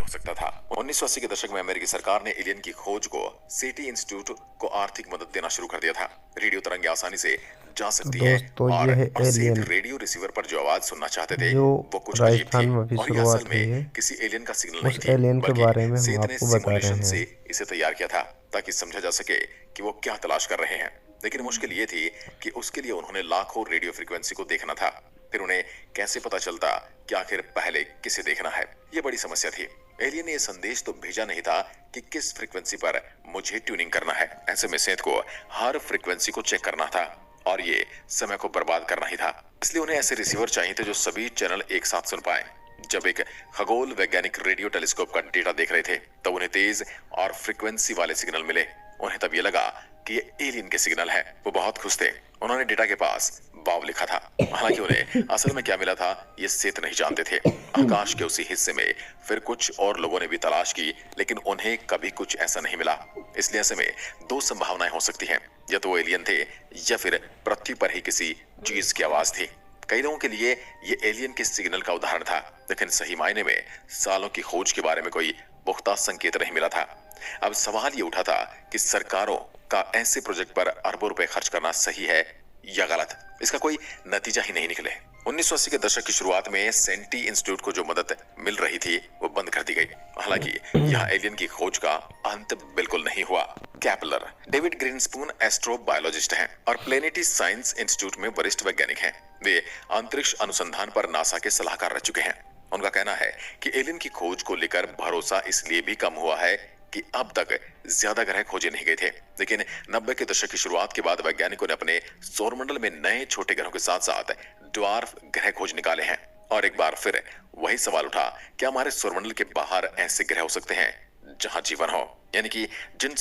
हो सकता था। 1980 के दशक में अमेरिकी सरकार ने एलियन की खोज को सेटी इंस्टीट्यूट को आर्थिक मदद देना शुरू कर दिया था। रेडियो तरंगें आसानी से जा सकती है दोस्तों और ये है सेठ एलियन, रेडियो रिसीवर पर जो आवाज सुनना चाहते थे जो वो कुछ अजीब राजस्थान थी में अभी और ये असल शुरुआत हुई में है। किसी एलियन का सिग्नल नहीं उस थी, एलियन के बल्कि बारे में हम सेठ ने आपको बता रहे सिमुलेशन हैं। से इसे तैयार किया था ताकि समझा जा सके कि वो क्या तलाश कर रहे हैं। लेकिन मुश्किल ये थी कि उसके लिए उन्होंने लाखों रेडियो फ्रीक्वेंसी को देखना था। फिर उन्हें कैसे पता चलता कि आखिर पहले किसे देखना है? ये बड़ी समस्या थी। एलियन ने यह संदेश तो भेजा नहीं था कि किस फ्रीक्वेंसी पर मुझे ट्यूनिंग करना है। ऐसे में सेठ को हर फ्रीक्वेंसी को चेक करना था और ये समय को बर्बाद करना ही था। इसलिए उन्हें ऐसे रिसीवर चाहिए थे जो सभी चैनल एक साथ सुन पाए। जब एक खगोल वैज्ञानिक रेडियो टेलीस्कोप का डेटा देख रहे थे तब उन्हें तेज और फ्रीक्वेंसी वाले सिग्नल मिले। उन्हें तब ये लगा कि ये एलियन के सिग्नल है। वो बहुत खुश थे। उन्होंने डेटा के पास वाव लिखा था। हालांकि उन्हें असल में क्या मिला था ये सेठ नहीं जानते थे। आकाश के उसी हिस्से में फिर कुछ और लोगों ने भी तलाश की, लेकिन उन्हें कभी कुछ ऐसा नहीं मिला। इसलिए ऐसे में दो संभावनाएं हो सकती हैं, या तो वो एलियन थे या फिर पृथ्वी पर ही किसी चीज की आवाज थी। कई लोगों के लिए ये एलियन के सिग्नल का उदाहरण था, लेकिन सही मायने में सालों की खोज के बारे में कोई पुख्ता संकेत नहीं मिला था। अब सवाल ये उठा था कि सरकारों का ऐसे प्रोजेक्ट पर अरबों रुपए खर्च करना सही है या गलत। इसका कोई नतीजा ही नहीं निकले। 1980 के दशक की शुरुआत में सेंटी इंस्टीट्यूट को जो मदद मिल रही थी वो बंद कर दी गई। हालांकि यहाँ एलियन की खोज का अंत बिल्कुल नहीं हुआ। कैपलर डेविड ग्रीनस्पून एस्ट्रोबायोलॉजिस्ट हैं और प्लेनेटरी साइंस इंस्टीट्यूट में वरिष्ठ वैज्ञानिक हैं। वे अंतरिक्ष अनुसंधान पर नासा के सलाहकार रह चुके हैं। उनका कहना है कि एलियन की खोज को लेकर भरोसा इसलिए भी कम हुआ है कि अब तक ज्यादा ग्रह खोजे नहीं गए थे, लेकिन 90 के दशक की शुरुआत के बाद वैज्ञानिकों ने अपने सौरमंडल में नए छोटे ग्रहों के साथ साथ ड्वार्फ ग्रह खोज निकाले हैं। और एक बार फिर वही सवाल उठा, क्या हमारे सौरमंडल के बाहर ऐसे ग्रह हो सकते हैं जहां जीवन हो, यानी कि जिन